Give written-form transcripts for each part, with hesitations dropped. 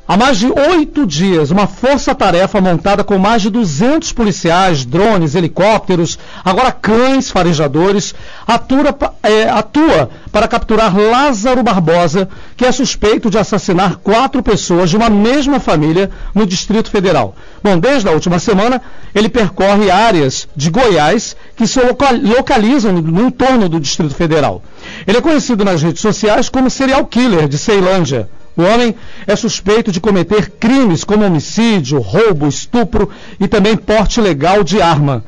Há mais de 8 dias, uma força-tarefa montada com mais de 200 policiais, drones, helicópteros, agora cães farejadores, atua para capturar Lázaro Barbosa, que é suspeito de assassinar 4 pessoas de uma mesma família no Distrito Federal. Bom, desde a última semana, ele percorre áreas de Goiás que se localizam no entorno do Distrito Federal. Ele é conhecido nas redes sociais como serial killer de Ceilândia. O homem é suspeito de cometer crimes como homicídio, roubo, estupro e também porte ilegal de arma.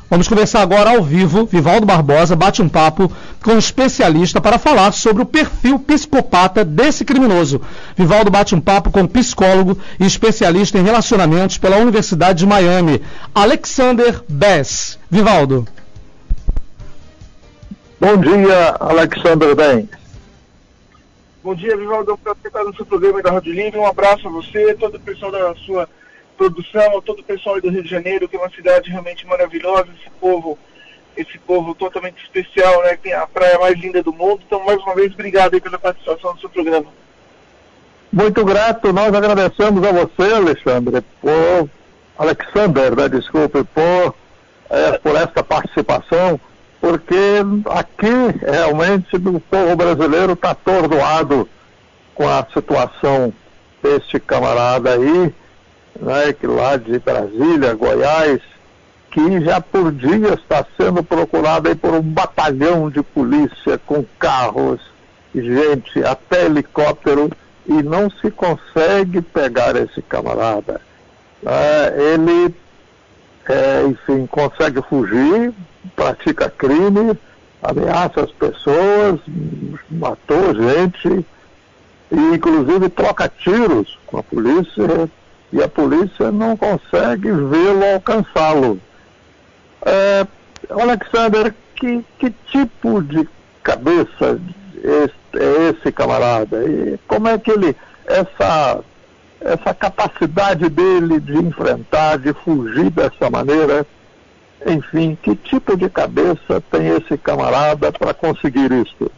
Vamos conversar agora ao vivo. Vivaldo Barbosa bate um papo com um especialista para falar sobre o perfil psicopata desse criminoso. Vivaldo bate um papo com um psicólogo e especialista em relacionamentos pela Universidade de Miami, Alexander Bass. Vivaldo. Bom dia, Alexander Bass. Bom dia, Vivaldo, para estar no seu programa da Rádio Livre. Um abraço a você, todo o pessoal da sua produção, todo o pessoal do Rio de Janeiro, que é uma cidade realmente maravilhosa, esse povo totalmente especial, né? Que tem a praia mais linda do mundo. Então, mais uma vez, obrigado aí pela participação no seu programa. Muito grato, nós agradecemos a você, Alexandre, por esta participação, porque aqui realmente o povo brasileiro está atordoado com a situação deste camarada aí, né, que lá de Brasília, Goiás, que já por dia está sendo procurado aí por um batalhão de polícia com carros, gente, até helicóptero, e não se consegue pegar esse camarada. Ele, enfim, consegue fugir, pratica crime, ameaça as pessoas, matou gente, e inclusive troca tiros com a polícia, e a polícia não consegue vê-lo, alcançá-lo. Alexander, que tipo de cabeça é esse camarada? E como é que ele, essa capacidade dele de enfrentar, de fugir dessa maneira, enfim, que tipo de cabeça tem esse camarada para conseguir isso?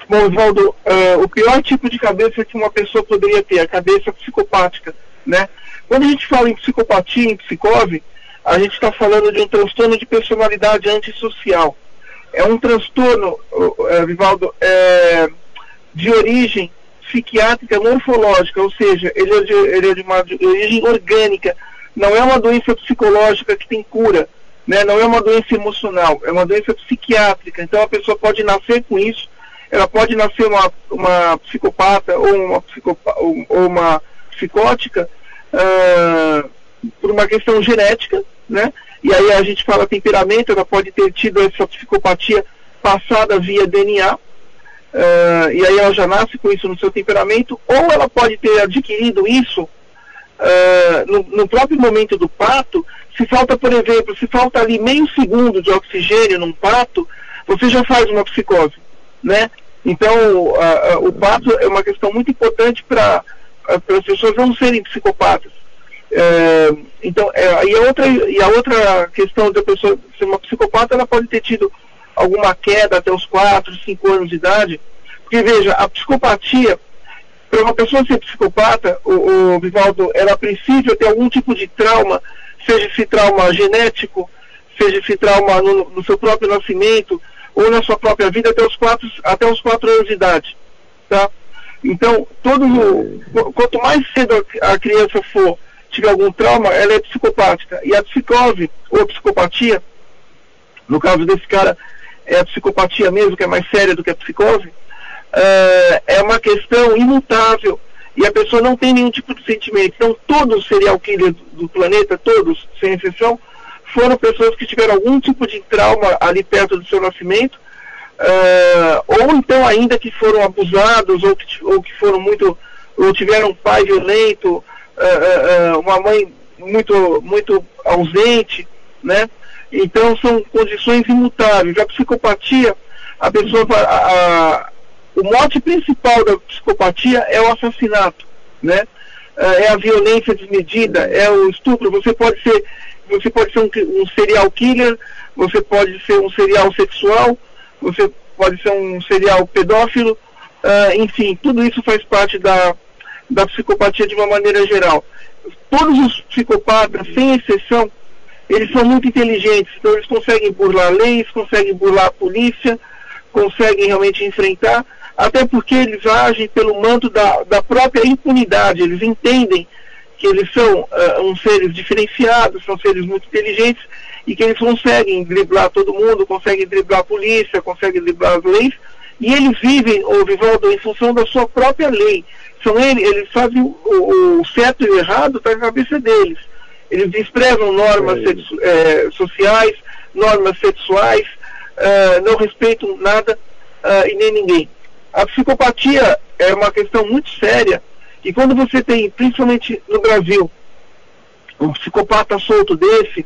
Bom, Oswaldo, o pior tipo de cabeça que uma pessoa poderia ter, a cabeça psicopática, né? Quando a gente fala em psicopatia, em psicose, a gente está falando de um transtorno de personalidade antissocial. É um transtorno, Vivaldo, de origem psiquiátrica morfológica, ou seja, ele é de uma origem orgânica. Não é uma doença psicológica que tem cura, né? Não é uma doença emocional, é uma doença psiquiátrica. Então a pessoa pode nascer com isso, ela pode nascer uma psicopata ou uma psicótica por uma questão genética, né? E aí a gente fala temperamento, ela pode ter tido essa psicopatia passada via DNA, e aí ela já nasce com isso no seu temperamento, ou ela pode ter adquirido isso no próprio momento do parto. Se falta, por exemplo, ali meio segundo de oxigênio num parto, você já faz uma psicose, né? Então, o parto é uma questão muito importante para as pessoas não serem psicopatas. Então, a outra questão da pessoa ser uma psicopata, ela pode ter tido alguma queda até os 4, 5 anos de idade, porque veja, a psicopatia, para uma pessoa ser psicopata, o Vivaldo, ela precisa ter algum tipo de trauma, seja esse trauma genético, seja esse trauma no seu próprio nascimento, ou na sua própria vida até os 4 anos de idade, tá? Então, quanto mais cedo a criança tiver algum trauma, ela é psicopática. E a psicose, ou a psicopatia, no caso desse cara, é a psicopatia mesmo, que é mais séria do que a psicose, é uma questão imutável, e a pessoa não tem nenhum tipo de sentimento. Então, todos os serial killers do planeta, todos, sem exceção, foram pessoas que tiveram algum tipo de trauma ali perto do seu nascimento, ou então ainda que foram abusados, ou que foram ou tiveram um pai violento, uma mãe muito ausente, né? Então são condições imutáveis. A psicopatia, a pessoa, o mote principal da psicopatia é o assassinato, né? É a violência desmedida, é o estupro. Você pode ser um serial killer, você pode ser um serial sexual, você pode ser um serial pedófilo, enfim, tudo isso faz parte da psicopatia de uma maneira geral. Todos os psicopatas, sem exceção, eles são muito inteligentes, então eles conseguem burlar leis, conseguem burlar a polícia, conseguem realmente enfrentar, até porque eles agem pelo manto da própria impunidade. Eles entendem que eles são uns seres diferenciados, são seres muito inteligentes, e que eles conseguem driblar todo mundo, conseguem driblar a polícia, conseguem driblar as leis, e eles vivem, Vivaldo, em função da sua própria lei. Eles fazem o certo e o errado para a cabeça deles. Eles desprezam normas sociais, normas sexuais, não respeitam nada e nem ninguém. A psicopatia é uma questão muito séria, e quando você tem, principalmente no Brasil, um psicopata solto desse,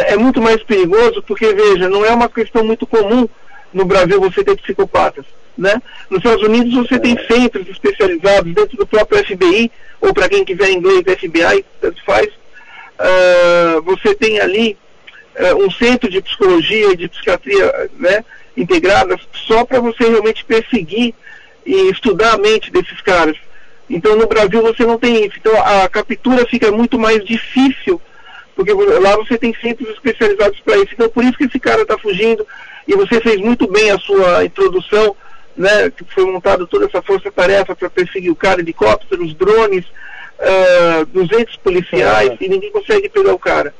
é muito mais perigoso, porque, veja, não é uma questão muito comum no Brasil você ter psicopatas, né? Nos Estados Unidos você tem centros especializados dentro do próprio FBI, ou para quem quiser em inglês, FBI, tanto faz. Você tem ali um centro de psicologia e de psiquiatria, né, integradas, só para você realmente perseguir e estudar a mente desses caras. Então no Brasil você não tem isso, então a captura fica muito mais difícil, porque lá você tem centros especializados para isso. Então por isso que esse cara está fugindo, e você fez muito bem a sua introdução, né, que foi montada toda essa força-tarefa para perseguir o cara, helicópteros, drones, 200 policiais, e ninguém consegue pegar o cara.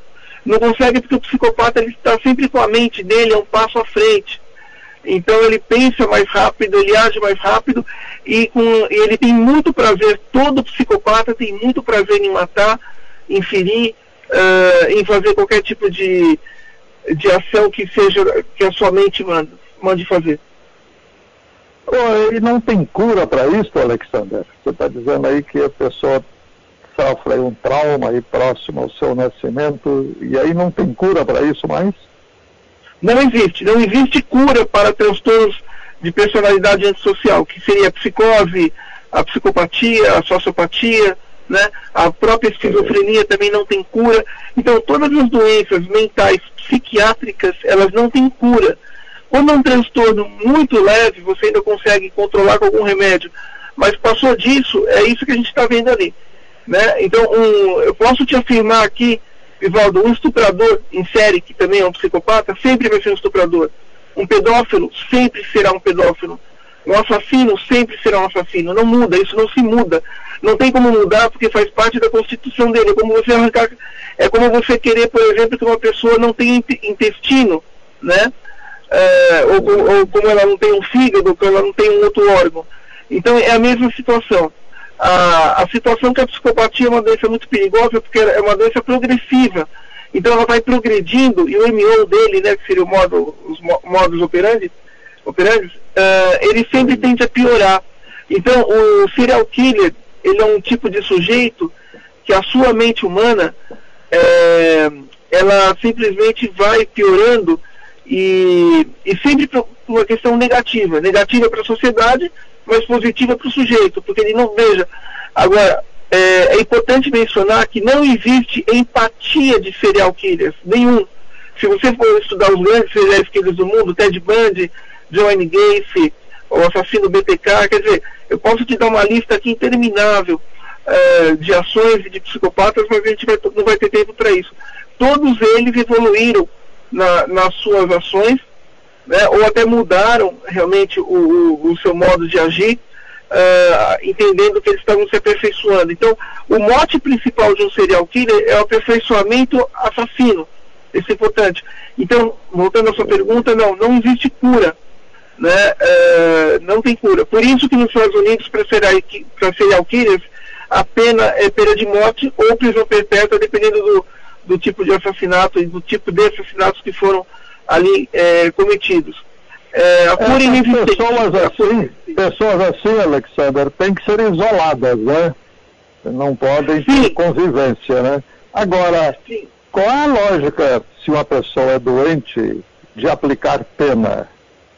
Não consegue porque o psicopata está sempre com a mente dele um passo à frente. Então ele pensa mais rápido, ele age mais rápido, e ele tem muito prazer, todo psicopata tem muito prazer em matar, em ferir, em fazer qualquer tipo de ação que a sua mente mande fazer. E não tem cura para isso, Alexander? Você está dizendo aí que a pessoa sofre um trauma aí próximo ao seu nascimento, e aí não tem cura para isso mais? Não existe cura para transtornos de personalidade antissocial, que seria a psicose, a psicopatia, a sociopatia, né? A própria esquizofrenia também não tem cura. Então todas as doenças mentais psiquiátricas, elas não têm cura. Quando é um transtorno muito leve, você ainda consegue controlar com algum remédio, mas passou disso, é isso que a gente está vendo ali, né? Então eu posso te afirmar aqui, Vivaldo, um estuprador em série, que também é um psicopata, sempre vai ser um estuprador. Um pedófilo sempre será um pedófilo. Um assassino sempre será um assassino. Não muda, isso não se muda. Não tem como mudar, porque faz parte da constituição dele. É como você querer, por exemplo, que uma pessoa não tenha intestino, né? Ou como ela não tem um fígado, ou como ela não tem um outro órgão. Então é a mesma situação. A situação que a psicopatia é uma doença muito perigosa, porque é uma doença progressiva. Então ela vai progredindo, e o MO dele, né, que seria os modus operandi, ele sempre tende a piorar. Então o serial killer, ele é um tipo de sujeito que a sua mente humana, ela simplesmente vai piorando, e sempre por uma questão negativa para a sociedade, mas positiva para o sujeito, porque ele não veja. Agora, é importante mencionar que não existe empatia de serial killers, nenhum. Se você for estudar os grandes serial killers do mundo, Ted Bundy, Joanne Gacy, o assassino BTK, quer dizer, eu posso te dar uma lista aqui interminável de ações e de psicopatas, mas a gente não vai ter tempo para isso. Todos eles evoluíram nas suas ações, né, ou até mudaram realmente o seu modo de agir, entendendo que eles estavam se aperfeiçoando. Então, o mote principal de um serial killer é o aperfeiçoamento assassino. Isso é importante. Então, voltando à sua pergunta, não existe cura, né? Não tem cura. Por isso que nos Estados Unidos, para serial killers, a pena é pena de morte ou prisão perpétua, dependendo do tipo de assassinato e do tipo de assassinatos que foram ali cometidos. A cura inexistente. Pessoas assim, Alexander, têm que ser isoladas, né? Não podem ter convivência, né? Agora, qual é a lógica, se uma pessoa é doente, de aplicar pena,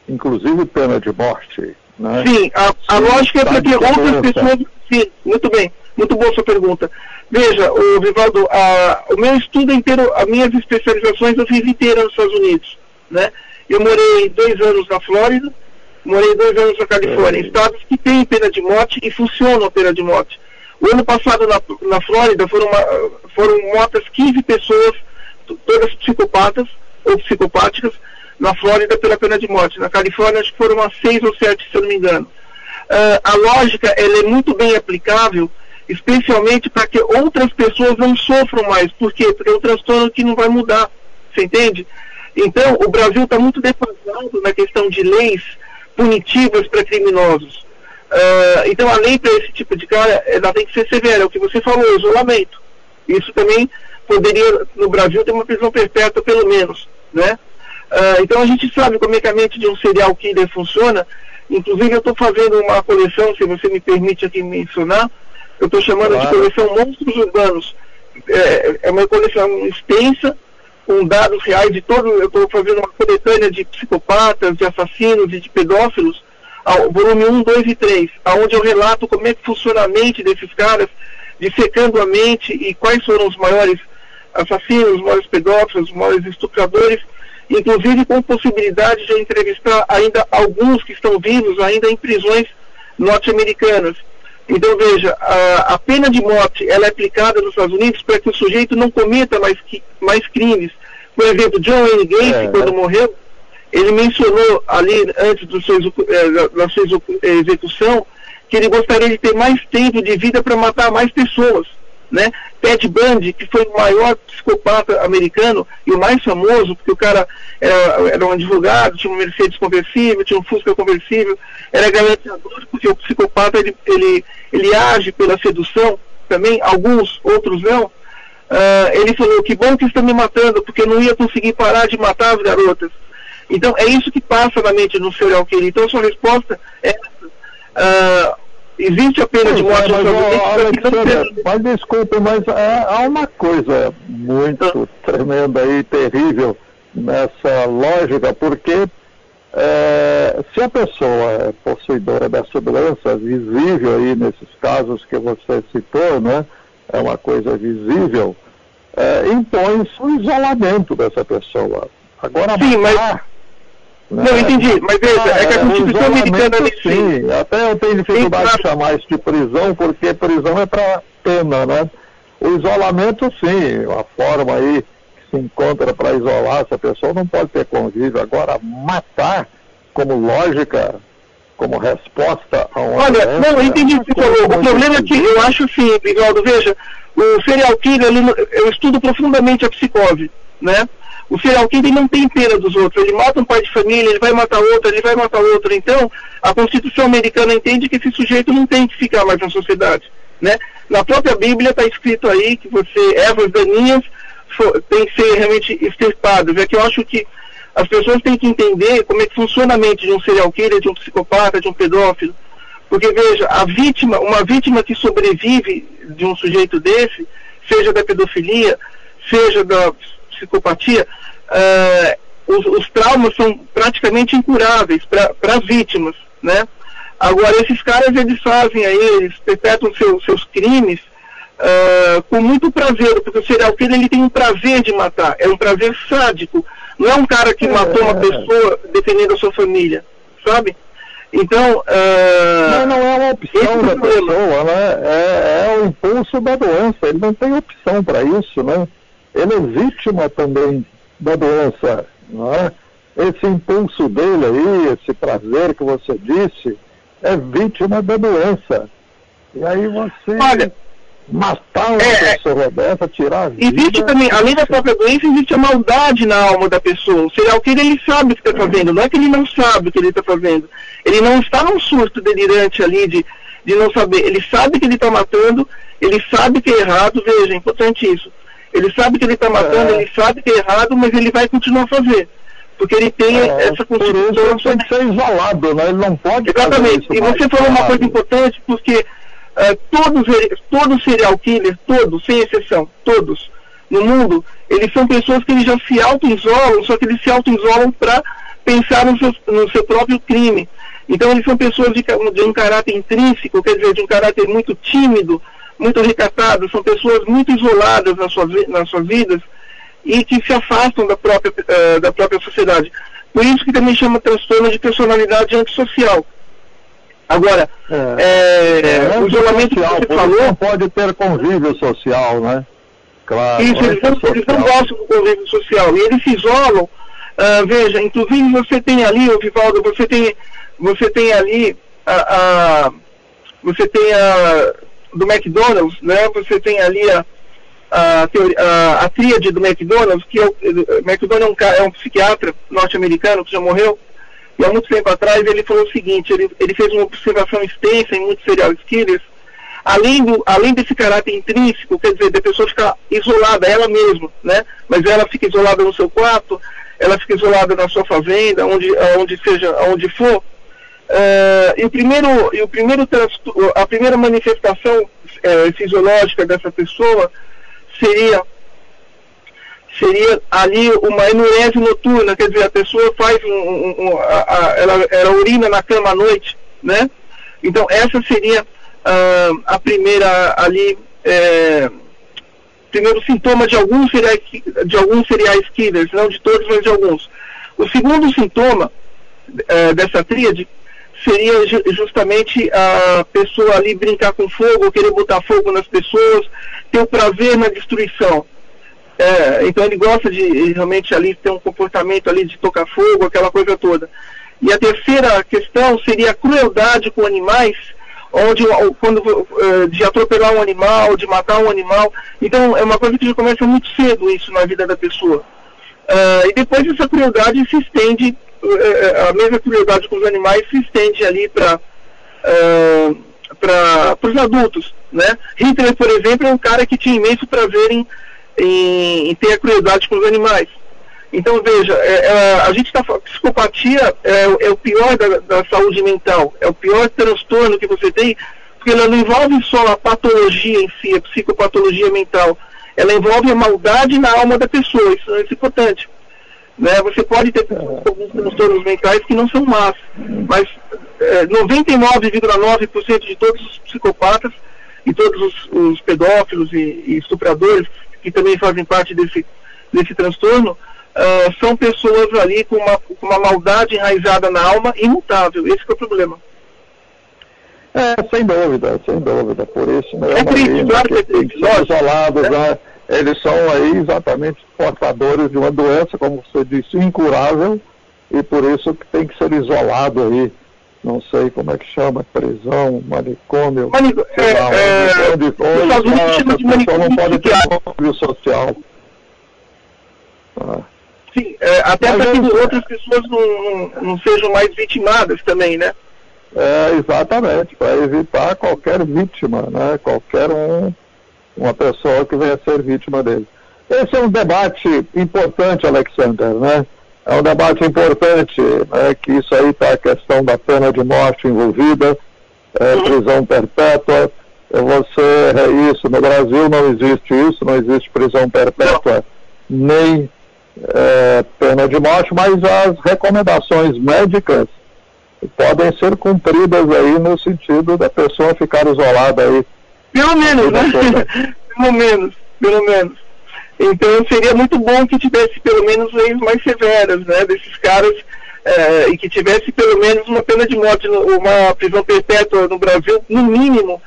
inclusive pena de morte, né? Sim, a lógica é porque outras pessoas... Sim, muito bem, muito boa sua pergunta. Veja, Vivaldo, o meu estudo inteiro, as minhas especializações eu fiz inteira nos Estados Unidos, né? Eu morei 2 anos na Flórida, morei 2 anos na Califórnia, estados que têm pena de morte e funcionam a pena de morte. O ano passado na Flórida foram mortas 15 pessoas, todas psicopatas ou psicopáticas, na Flórida pela pena de morte. Na Califórnia acho que foram umas 6 ou 7, se eu não me engano. A lógica ela é muito bem aplicável, especialmente para que outras pessoas não sofram mais. Por quê? Porque é um transtorno que não vai mudar, você entende? Então, o Brasil está muito defasado na questão de leis punitivas para criminosos. Então, a lei para esse tipo de cara, ela tem que ser severa, é o que você falou, isolamento. Isso também poderia, no Brasil, ter uma prisão perpétua, pelo menos, né? Então, a gente sabe como é que a mente de um serial killer funciona. Inclusive, eu estou fazendo uma coleção, se você me permite aqui mencionar, eu estou chamando de coleção Monstros Urbanos. É uma coleção extensa, com dados reais de todo. Eu estou fazendo uma coletânea de psicopatas, de assassinos e de pedófilos, volume 1, 2 e 3, onde eu relato como é que funciona a mente desses caras, dissecando a mente e quais foram os maiores assassinos, os maiores pedófilos, os maiores estupradores, inclusive com possibilidade de entrevistar ainda alguns que estão vivos ainda em prisões norte-americanas. Então veja, a pena de morte ela é aplicada nos Estados Unidos para que o sujeito não cometa mais crimes. Por exemplo, John Wayne Gacy, quando morreu, ele mencionou ali antes da sua execução que ele gostaria de ter mais tempo de vida para matar mais pessoas, né? Ted Bundy, que foi o maior psicopata americano e o mais famoso, porque o cara era um advogado, tinha um Mercedes conversível, tinha um Fusca conversível, era galanteador, porque o psicopata ele age pela sedução também, alguns, outros não. Ele falou, que bom que estão me matando, porque eu não ia conseguir parar de matar as garotas. Então é isso que passa na mente do serial killer. Então a sua resposta é existe a pena de morte nos Estados Unidos. Mas desculpe, mas há uma coisa muito tremenda e terrível nessa lógica, porque se a pessoa é possuidora dessa doença, visível aí nesses casos que você citou, né, é uma coisa visível, impõe-se o isolamento dessa pessoa. Agora, sim, não, entendi, mas veja, é que a Constituição americana... Sim, até eu tenho dificuldade de chamar isso de prisão, porque prisão é para pena, né? O isolamento, sim, a forma aí que se encontra para isolar essa pessoa não pode ter convívio. Agora, matar como lógica, como resposta a uma... Olha, não, eu entendi o que você falou. O problema é que eu acho assim, Migueldo, veja, o serial killer, eu estudo profundamente a psicose, né? O serial killer não tem pena dos outros, ele mata um pai de família, ele vai matar outro, ele vai matar outro. Então, a Constituição americana entende que esse sujeito não tem que ficar mais na sociedade, né? Na própria Bíblia está escrito aí que ervas daninhas tem que ser realmente extirpadas. É que eu acho que as pessoas têm que entender como é que funciona a mente de um serial killer, de um psicopata, de um pedófilo. Porque, veja, uma vítima que sobrevive de um sujeito desse, seja da pedofilia, seja da psicopatia, os traumas são praticamente incuráveis para as vítimas, né? Agora, esses caras, eles fazem aí, eles perpetuam seus crimes com muito prazer, porque o serial killer, ele tem um prazer de matar, é um prazer sádico, não é um cara que matou uma pessoa defendendo a sua família, sabe? Então... não é uma opção da pessoa, né? É o impulso da doença, ele não tem opção para isso, né? Ele é vítima também da doença, não é? Esse impulso dele aí, esse prazer que você disse, é vítima da doença. E aí você matar uma pessoa dessa, tirar a vida... Existe também, além da própria doença, existe a maldade na alma da pessoa. O serial killer, ele sabe o que está fazendo, não é que ele não sabe o que ele está fazendo. Ele não está num surto delirante ali de não saber. Ele sabe que ele está matando, ele sabe que é errado, veja, é importante isso. Ele sabe que ele está matando, ele sabe que é errado, mas ele vai continuar a fazer. Porque ele tem essa constituição... Ele tem que ser isolado, né? Ele não pode... Exatamente. E você falou uma coisa importante, porque todos serial killers, todos, sem exceção, todos, no mundo, eles são pessoas que eles já se auto-isolam, só que eles se auto-isolam para pensar no seu próprio crime. Então eles são pessoas de um caráter intrínseco, quer dizer, de um caráter muito tímido, muito recatadas, são pessoas muito isoladas nas suas vidas e que se afastam da própria sociedade. Por isso que também chama transtorno de personalidade antissocial. Agora, o isolamento social, que você falou... não pode ter convívio social, né? Claro. Isso, eles não gostam do convívio social. E eles se isolam. Veja, inclusive você tem ali, Vivaldo, você tem ali do McDonald's, né? Você tem ali a tríade do McDonald's, que McDonald's é um psiquiatra norte-americano que já morreu, e há muito tempo atrás ele falou o seguinte, ele fez uma observação extensa em muitos serial killers, além desse caráter intrínseco, quer dizer, da pessoa ficar isolada, ela mesma, né? Mas ela fica isolada no seu quarto, ela fica isolada na sua fazenda, onde for. A primeira manifestação fisiológica dessa pessoa seria ali uma enurese noturna, quer dizer, a pessoa faz ela urina na cama à noite, né? Então essa seria a primeira ali, primeiro sintoma de alguns serial killers, não de todos, mas de alguns. O segundo sintoma dessa tríade seria justamente a pessoa ali brincar com fogo, querer botar fogo nas pessoas, ter o prazer na destruição. Então ele gosta de realmente ali ter um comportamento ali de tocar fogo, aquela coisa toda. E a terceira questão seria a crueldade com animais, de atropelar um animal, de matar um animal. Então é uma coisa que já começa muito cedo isso na vida da pessoa. E depois essa crueldade se estende, a mesma crueldade com os animais se estende ali para os adultos, né? Hitler, por exemplo, é um cara que tinha imenso prazer em ter a crueldade com os animais. Então, veja, a gente psicopatia é o pior da saúde mental, é o pior transtorno que você tem, porque ela não envolve só a patologia em si, a psicopatologia mental, ela envolve a maldade na alma da pessoa, isso é importante. Né? Você pode ter alguns transtornos mentais que não são más, mas 99,9% de todos os psicopatas e todos os pedófilos e estupradores que também fazem parte desse transtorno são pessoas ali com uma maldade enraizada na alma imutável. Esse que é o problema. Sem dúvida. Por isso mesmo. É triste, claro que é triste. São isolados, né? Eles são aí exatamente portadores de uma doença, como você disse, incurável, e por isso que tem que ser isolado aí. Não sei como é que chama, prisão, manicômio. Não pode ter convívio social. Sim, até para que outras pessoas não sejam mais vitimadas também, né? Exatamente, para evitar qualquer vítima, né? Uma pessoa que venha ser vítima dele. Esse é um debate importante, Alexander, né? É um debate importante, né? Que isso aí está a questão da pena de morte envolvida, prisão perpétua. Isso, no Brasil não existe prisão perpétua, nem pena de morte, mas as recomendações médicas podem ser cumpridas aí no sentido da pessoa ficar isolada aí. Pelo menos, né? Pelo menos. Então seria muito bom que tivesse pelo menos leis mais severas, né, desses caras, e que tivesse pelo menos uma pena de morte, uma prisão perpétua no Brasil, no mínimo,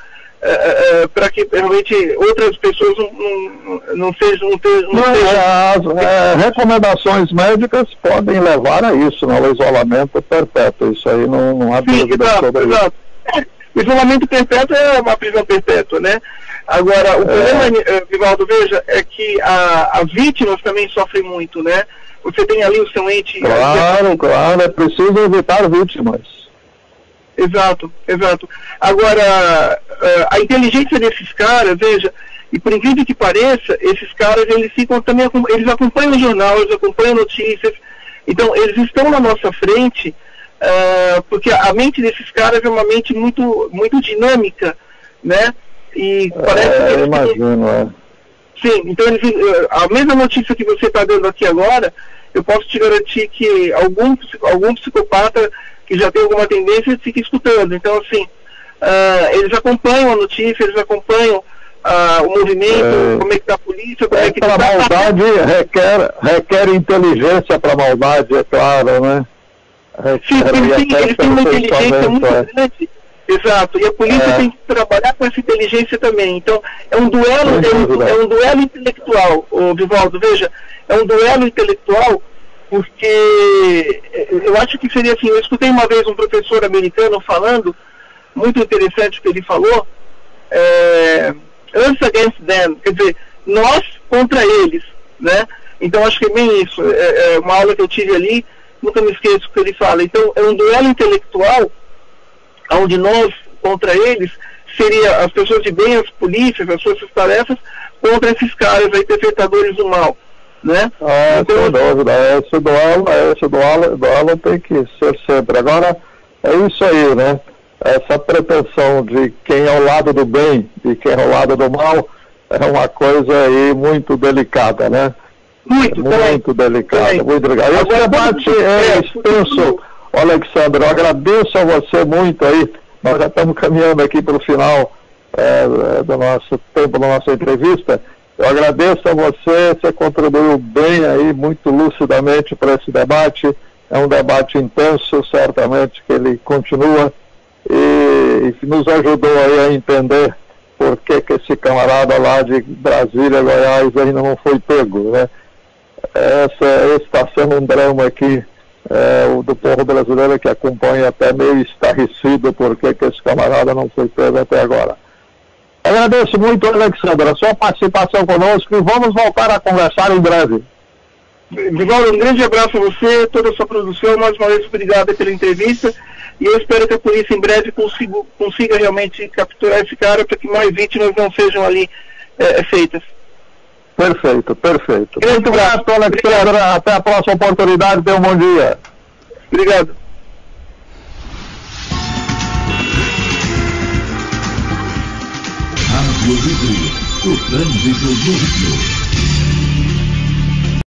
para que realmente outras pessoas não sejam... As recomendações médicas podem levar a isso, ao isolamento perpétuo. Isso aí não há dúvida sobre isso. O isolamento perpétuo é uma prisão perpétua, né? Agora, o problema, Vivaldo, veja, é que as vítimas também sofrem muito, né? Você tem ali o seu ente... Claro, é preciso evitar vítimas. Exato. Agora, a inteligência desses caras, veja, e por incrível que pareça, esses caras, eles acompanham o jornal, eles acompanham notícias, então eles estão na nossa frente, porque a mente desses caras é uma mente muito, muito dinâmica, né? E parece que imagino, Sim, então a mesma notícia que você está dando aqui agora, eu posso te garantir que algum psicopata que já tem alguma tendência fica escutando. Então, assim, eles acompanham a notícia, eles acompanham o movimento, como é que está a polícia, como é que está... Para maldade requer inteligência para maldade, é claro, né? Sim, eles têm uma inteligência muito grande. Exato, e a polícia tem que trabalhar com essa inteligência também. Então, é um duelo intelectual, Vivaldo, veja, é um duelo intelectual, porque eu acho que seria assim, eu escutei uma vez um professor americano falando, muito interessante o que ele falou, us against them, quer dizer, nós contra eles, né? Então, acho que é bem isso, é uma aula que eu tive ali, nunca me esqueço o que ele fala. Então, é um duelo intelectual, onde nós, contra eles, seria as pessoas de bem, as polícias, as suas tarefas, contra esses caras aí, perpetradores do mal, né? Então, sem dúvida, esse duelo tem que ser sempre. Agora, é isso aí, né? Essa pretensão de quem é ao lado do bem e quem é ao lado do mal é uma coisa aí muito delicada, né? Muito delicada, muito delicada. Esse debate é extenso, Alexandre, eu agradeço a você muito aí. Nós já estamos caminhando aqui para o final do nosso tempo, da nossa entrevista. Eu agradeço a você contribuiu bem aí, muito lucidamente para esse debate. É um debate intenso, certamente que ele continua e nos ajudou aí a entender por que esse camarada lá de Brasília, Goiás, ainda não foi pego, né? Esse está sendo um drama aqui do povo brasileiro que acompanha até meio estarrecido porque esse camarada não foi pego até agora. Agradeço muito, Alexandre, a sua participação conosco e vamos voltar a conversar em breve. Vivaldo, um grande abraço a você, toda a sua produção, mais uma vez obrigado pela entrevista e eu espero que a polícia em breve consiga realmente capturar esse cara para que mais vítimas não sejam ali feitas. Perfeito. Grande abraço, Alexandre. Até a próxima oportunidade. Tenha um bom dia. Obrigado. Rádio Livre, o trânsito do Rio.